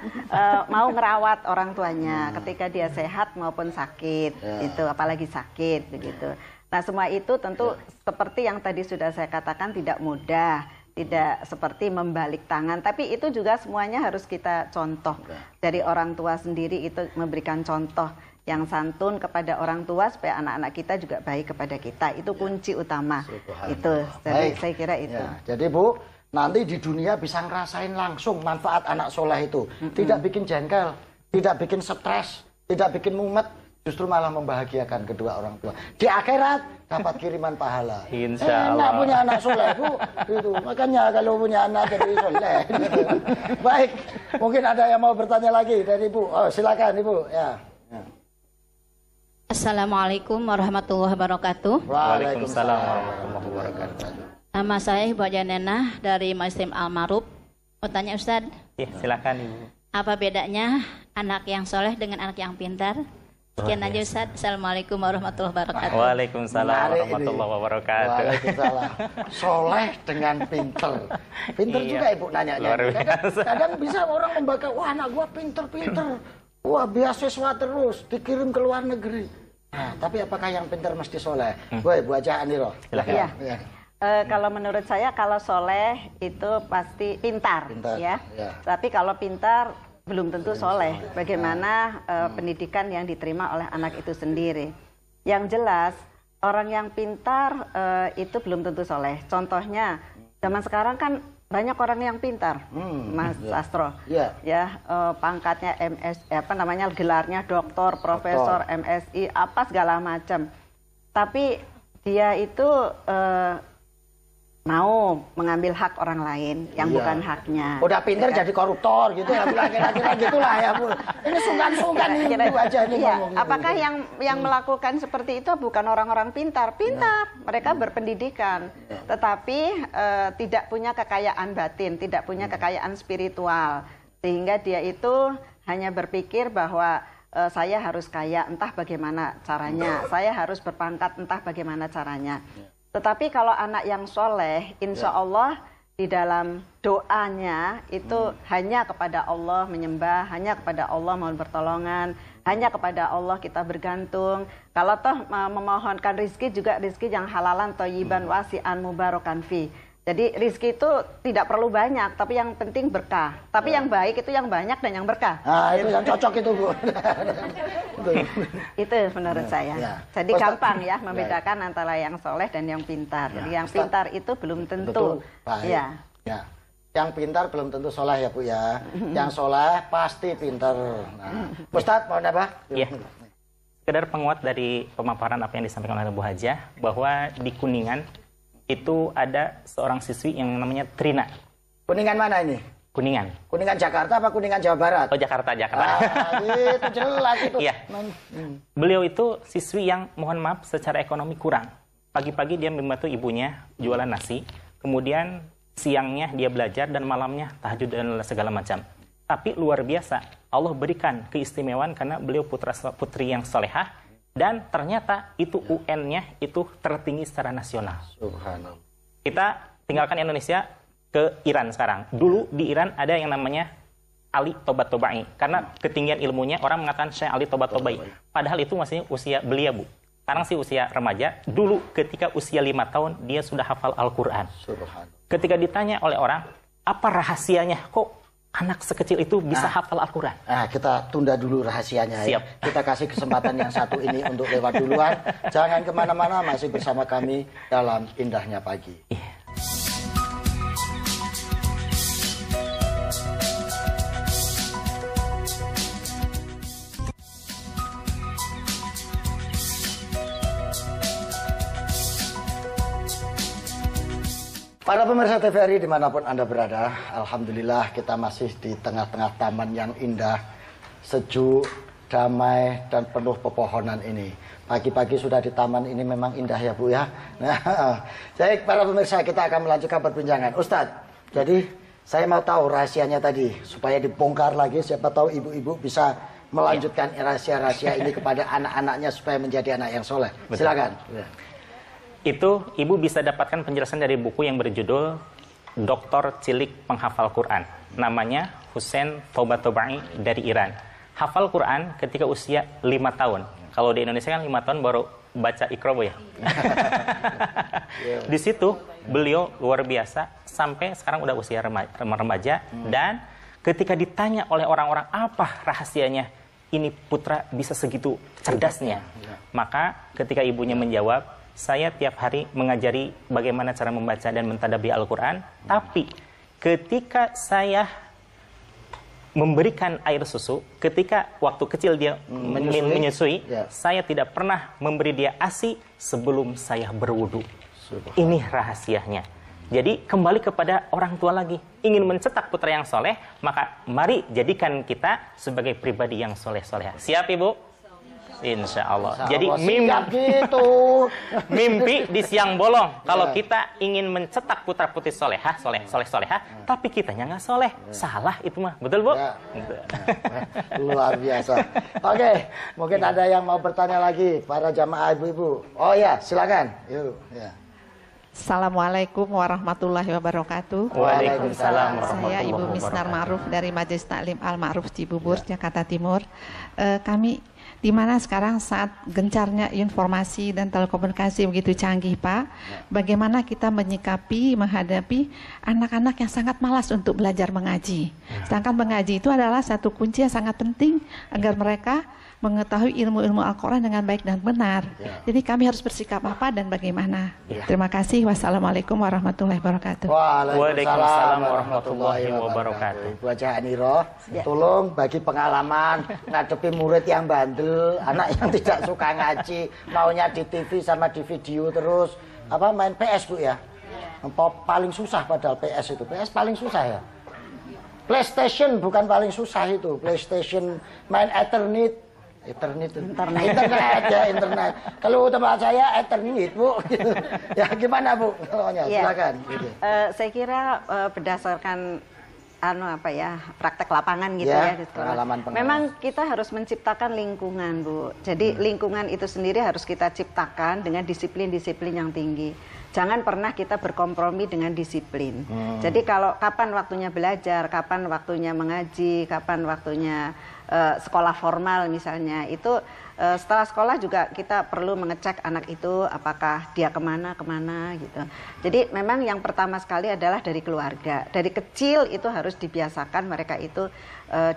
mau ngerawat orang tuanya ketika dia sehat maupun sakit. Itu apalagi sakit begitu. Nah semua itu tentu seperti yang tadi sudah saya katakan tidak mudah. Tidak seperti membalik tangan, tapi itu juga semuanya harus kita contoh. Dari orang tua sendiri itu memberikan contoh yang santun kepada orang tua supaya anak-anak kita juga baik kepada kita. Itu kunci utama. Itu, jadi saya kira itu. Jadi Bu, nanti di dunia bisa ngerasain langsung manfaat anak soleh itu. Tidak bikin jengkel, tidak bikin stres, tidak bikin mumet. Justru malah membahagiakan kedua orang tua. Di akhirat dapat kiriman pahala. Insya Allah. Enak punya anak soleh Bu. Gitu. Makanya kalau punya anak jadi soleh. Baik, mungkin ada yang mau bertanya lagi dari Ibu. Oh, silakan Ibu. Ya. Assalamualaikum warahmatullahi wabarakatuh. Waalaikumsalam warahmatullahi wabarakatuh. Nama saya Ibu Haja Nenah dari Majelis Al-Ma'ruf. Mau tanya Ustadz, Ya, silakan Ibu. apa bedanya anak yang soleh dengan anak yang pintar? Sekian aja Ustadz. Assalamualaikum warahmatullahi wabarakatuh. Waalaikumsalam warahmatullahi wabarakatuh. Waalaikumsalam. Soleh dengan pinter. Pinter juga Ibu nanyanya. Kadang bisa orang membaca, wah anak gua pinter-pinter. Wah beasiswa terus, dikirim ke luar negeri. Nah, tapi apakah yang pinter mesti soleh? Woi, Bu Haja Aniro. Iya. Kalau menurut saya kalau soleh itu pasti pintar. Ya. Tapi kalau pintar belum tentu soleh. Bagaimana pendidikan yang diterima oleh anak itu sendiri. Yang jelas Orang yang pintar itu belum tentu soleh. Contohnya, zaman sekarang kan banyak orang yang pintar, Mas Astro. Ya, pangkatnya gelarnya doktor, profesor, MSI, apa segala macam. Tapi dia itu mau mengambil hak orang lain yang bukan haknya. Udah pinter jadi koruptor gitu ya, kira-kira gitulah ya Bu. Ini sungkan-sungkan itu aja nih. Apakah yang melakukan seperti itu bukan orang-orang pintar? Pintar, mereka berpendidikan, tetapi tidak punya kekayaan batin, tidak punya kekayaan spiritual, sehingga dia itu hanya berpikir bahwa saya harus kaya, entah bagaimana caranya, saya harus berpangkat, entah bagaimana caranya. Tetapi kalau anak yang soleh, insya Allah di dalam doanya itu hanya kepada Allah menyembah, hanya kepada Allah mohon pertolongan, hanya kepada Allah kita bergantung. Kalau toh memohonkan rizki juga rizki yang halalan, thayyiban, wasi'an, mubarakan fi. Jadi rizki itu tidak perlu banyak, tapi yang penting berkah. Tapi yang baik itu yang banyak dan yang berkah. Nah, itu yang cocok itu Bu. Itu menurut saya. Jadi gampang ya membedakan antara yang soleh dan yang pintar. Jadi yang pintar itu belum tentu. Ya. Yang pintar belum tentu soleh ya Bu ya. Yang soleh pasti pintar. Nah, Ustadz mau apa? Iya. Sekedar penguat dari pemaparan apa yang disampaikan oleh Bu Hajah, bahwa di Kuningan itu ada seorang siswi yang namanya Trina. Kuningan mana ini? Kuningan. Kuningan Jakarta apa Kuningan Jawa Barat? Oh, Jakarta. Itu jelas itu. Iya. Beliau itu siswi yang mohon maaf secara ekonomi kurang. Pagi-pagi dia membantu ibunya jualan nasi, kemudian siangnya dia belajar dan malamnya tahajud dan segala macam. Tapi luar biasa, Allah berikan keistimewaan karena beliau putra-putri yang solehah. Dan ternyata itu UN-nya itu tertinggi secara nasional. Subhanallah. Kita tinggalkan Indonesia ke Iran sekarang. Dulu di Iran ada yang namanya Ali Tobat-Tobai. Karena ketinggian ilmunya orang mengatakan Syekh Ali Tobat-Tobai. Padahal itu masih usia belia Bu. Sekarang sih usia remaja. Dulu ketika usia 5 tahun dia sudah hafal Al-Quran. Ketika ditanya oleh orang, apa rahasianya? Kok anak sekecil itu bisa hafal Al-Quran? Nah, kita tunda dulu rahasianya. Siap. Ya. Kita kasih kesempatan yang satu ini untuk lewat duluan. Jangan kemana-mana, masih bersama kami dalam Indahnya Pagi. Para pemirsa TVRI dimanapun Anda berada, Alhamdulillah kita masih di tengah-tengah taman yang indah, sejuk, damai, dan penuh pepohonan ini. Pagi-pagi sudah di taman ini memang indah ya Bu ya. Nah, baik para pemirsa, kita akan melanjutkan perbincangan. Ustadz, jadi saya mau tahu rahasianya tadi, supaya dibongkar lagi, siapa tahu ibu-ibu bisa melanjutkan rahasia-rahasia ini kepada anak-anaknya supaya menjadi anak yang soleh. Silakan. Itu ibu bisa dapatkan penjelasan dari buku yang berjudul Doktor Cilik Penghafal Quran. Namanya Hussein Tobat-Tobai dari Iran. Hafal Quran ketika usia 5 tahun. Kalau di Indonesia kan 5 tahun baru baca Iqra ya. Di situ beliau luar biasa sampai sekarang udah usia remaja. Dan ketika ditanya oleh orang-orang apa rahasianya ini putra bisa segitu cerdasnya, maka ketika ibunya menjawab, saya tiap hari mengajari bagaimana cara membaca dan mentadabbur Al-Quran. Tapi ketika saya memberikan air susu, ketika waktu kecil dia menyusui, saya tidak pernah memberi dia ASI sebelum saya berwudu. Ini rahasianya. Jadi kembali kepada orang tua lagi. Ingin mencetak putra yang soleh, maka mari jadikan kita sebagai pribadi yang soleh-soleh. Siap Ibu? Insya Allah. Jadi mimpi di siang bolong. Kalau kita ingin mencetak putra putri solehah, solehah, tapi kitanya nggak soleh, salah itu mah, betul Bu? Luar biasa. Oke, mungkin ada yang mau bertanya lagi para jamaah ibu-ibu. Oh ya, silakan. Yuk. Ya. Assalamualaikum warahmatullahi wabarakatuh. Waalaikumsalam. Saya Ibu Misnar Ma'ruf dari Majelis Taklim Al-Ma'ruf Cibubur, Jakarta Timur. Kami di mana sekarang saat gencarnya informasi dan telekomunikasi begitu canggih Pak, bagaimana kita menyikapi, menghadapi anak-anak yang sangat malas untuk belajar mengaji. Sedangkan mengaji itu adalah satu kunci yang sangat penting agar mereka mengetahui ilmu-ilmu Al-Quran dengan baik dan benar. Jadi kami harus bersikap apa dan bagaimana. Terima kasih. Wassalamualaikum warahmatullahi wabarakatuh. Waalaikumsalam warahmatullahi wabarakatuh. Ibu Haja Aniroh, tolong bagi pengalaman ngadepi murid yang bandel, anak yang tidak suka ngaji, maunya di TV sama di video terus, main PS Bu ya. Paling susah padahal PS itu. PS paling susah ya. PlayStation bukan paling susah itu. PlayStation main internet ya, internet. Kalau tempat saya internet Bu. Ya gimana Bu? Silakan. Saya kira berdasarkan praktek lapangan gitu ya di sekolah. Memang kita harus menciptakan lingkungan Bu. Jadi lingkungan itu sendiri harus kita ciptakan dengan disiplin-disiplin yang tinggi. Jangan pernah kita berkompromi dengan disiplin. Jadi kalau kapan waktunya belajar, kapan waktunya mengaji, kapan waktunya sekolah formal misalnya, itu setelah sekolah juga kita perlu mengecek anak itu apakah dia kemana gitu. Jadi memang yang pertama sekali adalah dari keluarga. Dari kecil itu harus dibiasakan mereka itu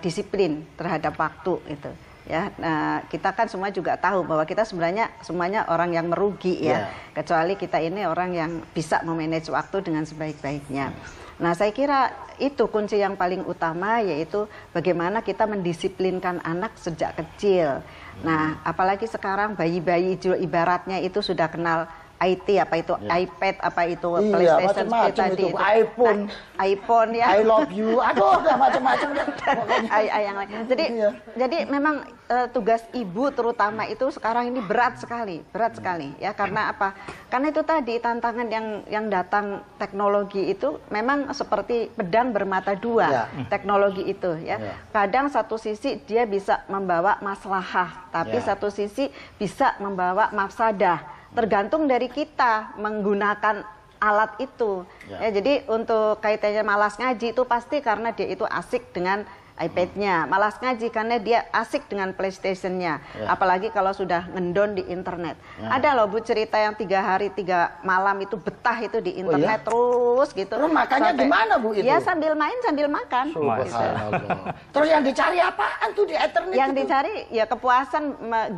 disiplin terhadap waktu itu. Ya, nah, kita kan semua juga tahu bahwa kita sebenarnya semuanya orang yang merugi ya, kecuali kita ini orang yang bisa memanage waktu dengan sebaik-baiknya. Nah, saya kira itu kunci yang paling utama, yaitu bagaimana kita mendisiplinkan anak sejak kecil. Nah, apalagi sekarang bayi-bayi ibaratnya itu sudah kenal IT, apa itu iPad, apa itu PlayStation, itu iPhone ya. I love you, aduh macam-macam. Jadi memang tugas ibu terutama itu sekarang ini berat sekali ya. Karena apa? Karena itu tadi tantangan yang datang teknologi itu memang seperti pedang bermata dua. Teknologi itu ya. Kadang satu sisi dia bisa membawa maslahah, tapi satu sisi bisa membawa mafsadah. Tergantung dari kita menggunakan alat itu. Ya, jadi untuk kaitannya malas ngaji itu pasti karena dia itu asik dengan iPad-nya, malas ngaji karena dia asik dengan PlayStation-nya. Apalagi kalau sudah ngendon di internet. Ada loh Bu cerita yang 3 hari 3 malam itu betah itu di internet terus gitu. Terus makannya gimana Bu itu? Ya sambil main sambil makan. Gitu. Terus yang dicari apaan tuh di internet? Yang dicari ya kepuasan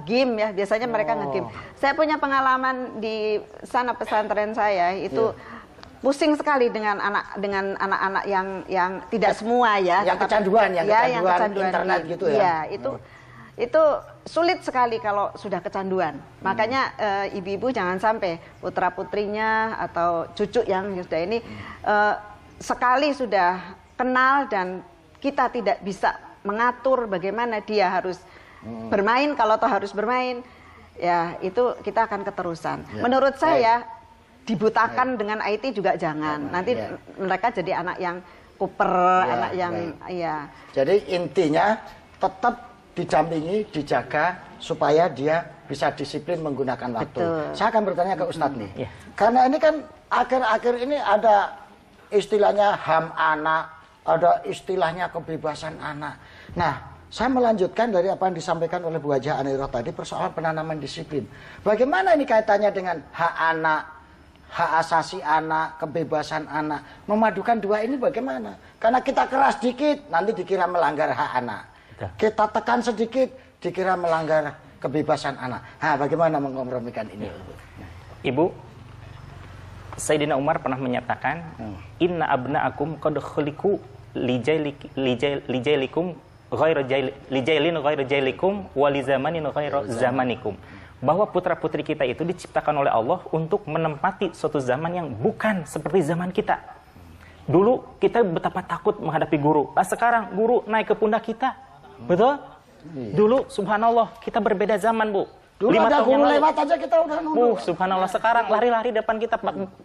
game ya, biasanya mereka nge-game. Saya punya pengalaman di sana pesantren saya itu pusing sekali dengan anak-anak yang tidak semua ya, yang kecanduan internet gitu ya. Ya, itu sulit sekali kalau sudah kecanduan. Makanya ibu-ibu jangan sampai putra-putrinya atau cucu yang sudah ini sekali sudah kenal dan kita tidak bisa mengatur bagaimana dia harus bermain, kalau toh harus bermain, ya itu kita akan keterusan. Menurut saya dibutakan dengan IT juga jangan. Nanti mereka jadi anak yang kuper, anak yang Jadi intinya tetap didampingi, dijaga supaya dia bisa disiplin menggunakan waktu. Saya akan bertanya ke Ustadz nih. Karena ini kan akhir-akhir ini ada istilahnya HAM anak, ada istilahnya kebebasan anak. Nah, saya melanjutkan dari apa yang disampaikan oleh Bu Haja Aniroh tadi, persoalan penanaman disiplin. Bagaimana ini kaitannya dengan hak anak, hak asasi anak, kebebasan anak, memadukan dua ini bagaimana? Karena kita keras dikit, nanti dikira melanggar hak anak. Kita tekan sedikit, dikira melanggar kebebasan anak. Nah, bagaimana mengkompromikan ini? Ibu, Sayyidina Umar pernah menyatakan, Inna abna'akum qad khuliqu lijailikum lijailin ghairu jailikum walizamanin ghairu zamanikum. Bahwa putra-putri kita itu diciptakan oleh Allah untuk menempati suatu zaman yang bukan seperti zaman kita. Dulu kita betapa takut menghadapi guru. Sekarang guru naik ke pundak kita. Betul? Dulu subhanallah kita berbeda zaman, Bu. Dulu 5 ada guru lewat aja kita udah nunduk. Subhanallah, sekarang lari-lari depan kita,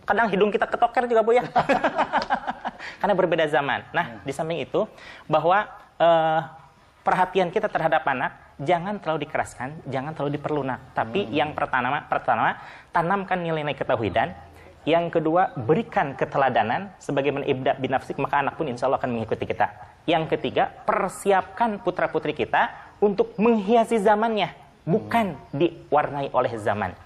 kadang hidung kita ketoker juga, Bu ya. Karena berbeda zaman. Nah, di samping itu bahwa perhatian kita terhadap anak jangan terlalu dikeraskan, jangan terlalu diperlunak. Tapi yang pertama tanamkan nilai-nilai ketauhidan. Yang kedua, berikan keteladanan sebagaimana ibda bin nafsik, maka anak pun insya Allah akan mengikuti kita. Yang ketiga, persiapkan putra-putri kita untuk menghiasi zamannya, bukan diwarnai oleh zaman.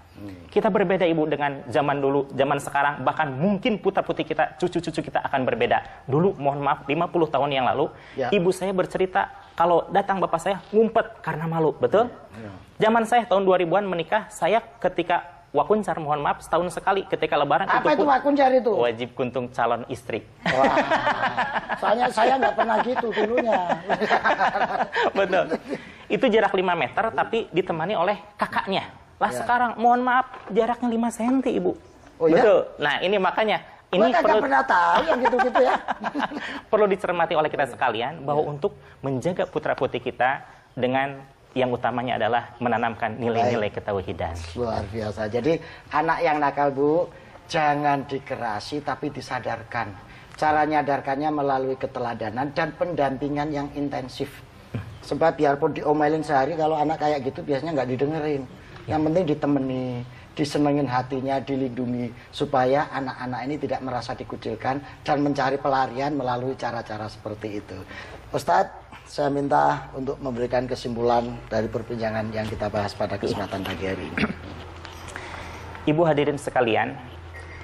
Kita berbeda Ibu dengan zaman dulu, zaman sekarang, bahkan mungkin putra-putri kita, cucu-cucu kita akan berbeda. Dulu, mohon maaf, 50 tahun yang lalu, ibu saya bercerita kalau datang bapak saya ngumpet karena malu, betul? Zaman saya tahun 2000-an menikah, saya ketika wakuncar, mohon maaf, setahun sekali ketika lebaran. Apa itu wakuncar itu? Wajib kuntung calon istri. Wah, soalnya saya nggak pernah gitu dulunya. Betul. Itu jarak 5 meter, tapi ditemani oleh kakaknya. Lah sekarang, mohon maaf, jaraknya 5 cm, Ibu. Oh, ya? Betul. Nah, ini makanya, ini perlu pernah tahu yang gitu-gitu ya. perlu dicermati oleh kita sekalian, bahwa untuk menjaga putra-putri kita dengan yang utamanya adalah menanamkan nilai-nilai ketauhidan. Luar biasa. Jadi anak yang nakal, Bu, jangan dikerasi tapi disadarkan. Cara nyadarkannya melalui keteladanan dan pendampingan yang intensif. Sebab biarpun diomelin sehari, kalau anak kayak gitu biasanya nggak didengerin. Yang penting ditemani, disenengin hatinya, dilindungi, supaya anak-anak ini tidak merasa dikucilkan dan mencari pelarian melalui cara-cara seperti itu. Ustadz, saya minta untuk memberikan kesimpulan dari perbincangan yang kita bahas pada kesempatan pagi hari ini. Ibu hadirin sekalian,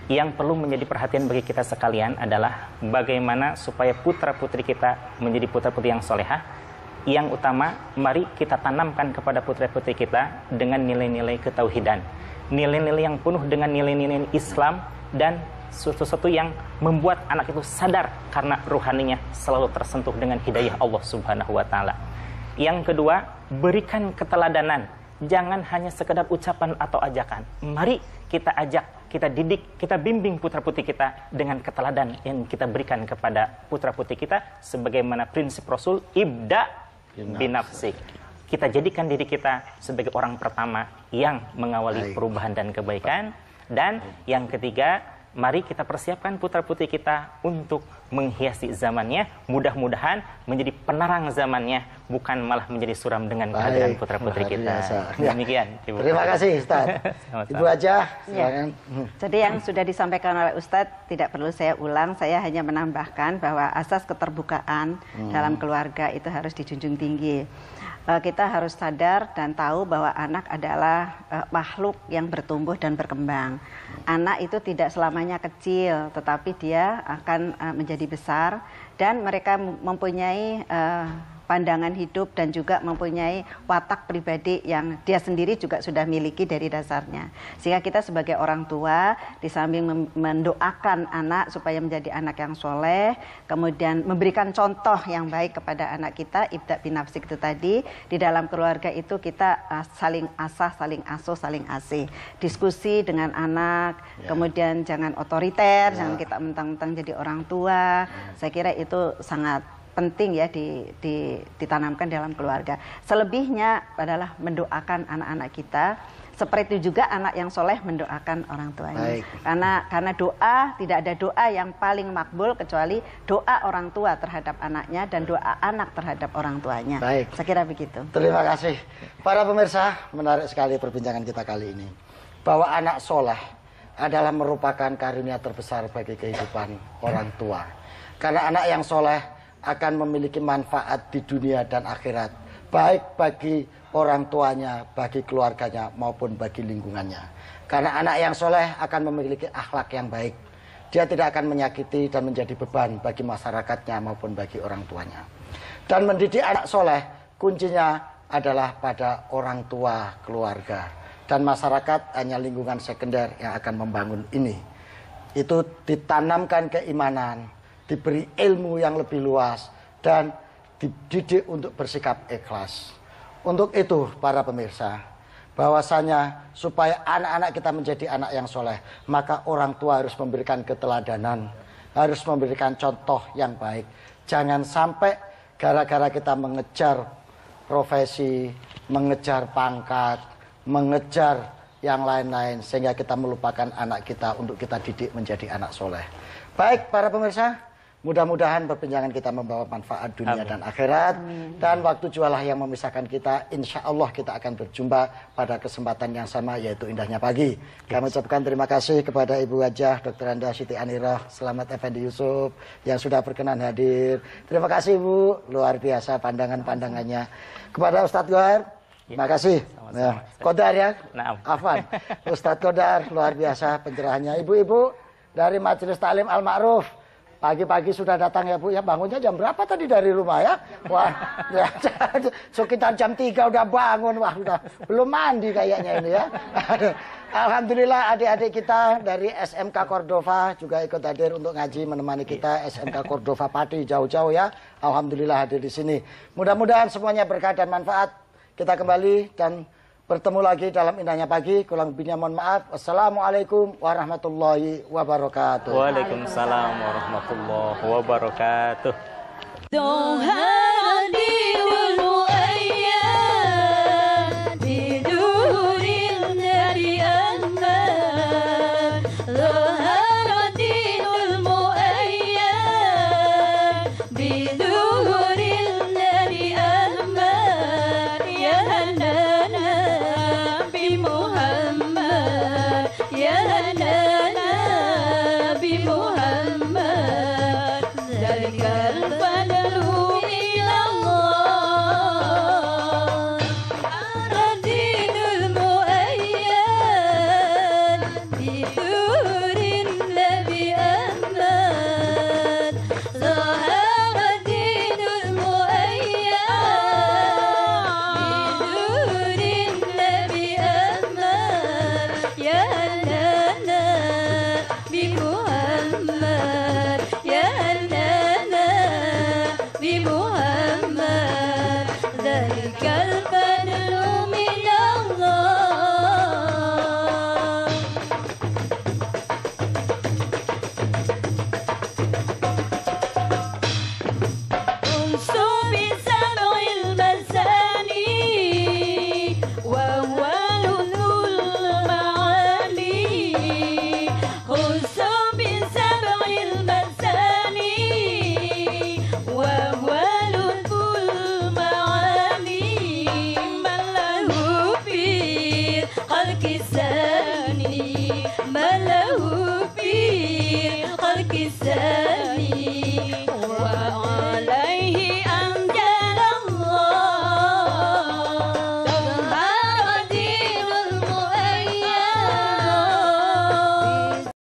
yang perlu menjadi perhatian bagi kita sekalian adalah bagaimana supaya putra-putri kita menjadi putra-putri yang solehah. Yang utama, mari kita tanamkan kepada putra-putri kita dengan nilai-nilai ketauhidan. Nilai-nilai yang penuh dengan nilai-nilai Islam dan sesuatu yang membuat anak itu sadar karena ruhaninya selalu tersentuh dengan hidayah Allah Subhanahu wa Ta'ala. Yang kedua, berikan keteladanan. Jangan hanya sekedar ucapan atau ajakan. Mari kita ajak, kita didik, kita bimbing putra-putri kita dengan keteladan yang kita berikan kepada putra-putri kita sebagaimana prinsip Rasul, ibda binafsik. Kita jadikan diri kita sebagai orang pertama yang mengawali perubahan dan kebaikan. Dan yang ketiga, mari kita persiapkan putra-putri kita untuk menghiasi zamannya. Mudah-mudahan menjadi penerang zamannya, bukan malah menjadi suram dengan kehadiran putra-putri kita. Demikian, Ibu. Terima kasih, Ustadz. Ibu aja. Ya. Jadi yang sudah disampaikan oleh Ustadz tidak perlu saya ulang. Saya hanya menambahkan bahwa asas keterbukaan dalam keluarga itu harus dijunjung tinggi. Kita harus sadar dan tahu bahwa anak adalah makhluk yang bertumbuh dan berkembang. Anak itu tidak selamanya kecil, tetapi dia akan menjadi besar dan mereka mempunyai pandangan hidup dan juga mempunyai watak pribadi yang dia sendiri juga sudah miliki dari dasarnya. Sehingga kita sebagai orang tua di samping mendoakan anak supaya menjadi anak yang soleh, kemudian memberikan contoh yang baik kepada anak kita, ibda binafsik itu tadi, di dalam keluarga itu kita saling asah, saling asuh, saling asih. Diskusi dengan anak, kemudian jangan otoriter, jangan kita mentang-mentang jadi orang tua. Saya kira itu sangat penting ya ditanamkan dalam keluarga. Selebihnya adalah mendoakan anak-anak kita. Seperti itu juga anak yang soleh mendoakan orang tuanya. Karena doa, tidak ada doa yang paling makbul kecuali doa orang tua terhadap anaknya dan doa anak terhadap orang tuanya. Saya kira begitu. Terima kasih. Para pemirsa, menarik sekali perbincangan kita kali ini. Bahwa anak soleh adalah merupakan karunia terbesar bagi kehidupan orang tua. Karena anak yang soleh akan memiliki manfaat di dunia dan akhirat, baik bagi orang tuanya, bagi keluarganya, maupun bagi lingkungannya. Karena anak yang soleh akan memiliki akhlak yang baik. Dia tidak akan menyakiti dan menjadi beban bagi masyarakatnya maupun bagi orang tuanya. Dan mendidik anak soleh, kuncinya adalah pada orang tua, keluarga. Dan masyarakat hanya lingkungan sekunder yang akan membangun ini. Itu ditanamkan keimanan, diberi ilmu yang lebih luas, dan dididik untuk bersikap ikhlas. Untuk itu, para pemirsa, bahwasanya supaya anak-anak kita menjadi anak yang soleh, maka orang tua harus memberikan keteladanan, harus memberikan contoh yang baik. Jangan sampai gara-gara kita mengejar profesi, mengejar pangkat, mengejar yang lain-lain, sehingga kita melupakan anak kita untuk kita didik menjadi anak soleh. Baik, para pemirsa, mudah-mudahan perbincangan kita membawa manfaat dunia dan akhirat. Dan waktu jualah yang memisahkan kita. Insya Allah kita akan berjumpa pada kesempatan yang sama, yaitu indahnya pagi. Kami ucapkan terima kasih kepada Ibu Wajah Dr. Anda Siti Anirah, Selamat Effendi Yusuf yang sudah berkenan hadir. Terima kasih, Bu, luar biasa pandangan-pandangannya. Kepada Ustadz Gohar, Terima kasih. Sama-sama. Qodar ya. Naam. Afwan. Ustadz Qodar luar biasa pencerahannya. Ibu-ibu dari Majelis Taklim Al-Ma'ruf. Pagi-pagi sudah datang ya Bu ya. Bangunnya jam berapa tadi dari rumah ya? Wah, ya, sekitar jam 3 udah bangun. Wah, udah belum mandi kayaknya ini ya. Alhamdulillah adik-adik kita dari SMK Cordova juga ikut hadir untuk ngaji menemani kita. SMK Cordova Pati jauh-jauh ya. Alhamdulillah hadir di sini. Mudah-mudahan semuanya berkah dan manfaat. Kita kembali dan bertemu lagi dalam indahnya pagi. Kurang lebihnya mohon maaf. Wassalamualaikum warahmatullahi wabarakatuh. Waalaikumsalam warahmatullahi wabarakatuh. kisah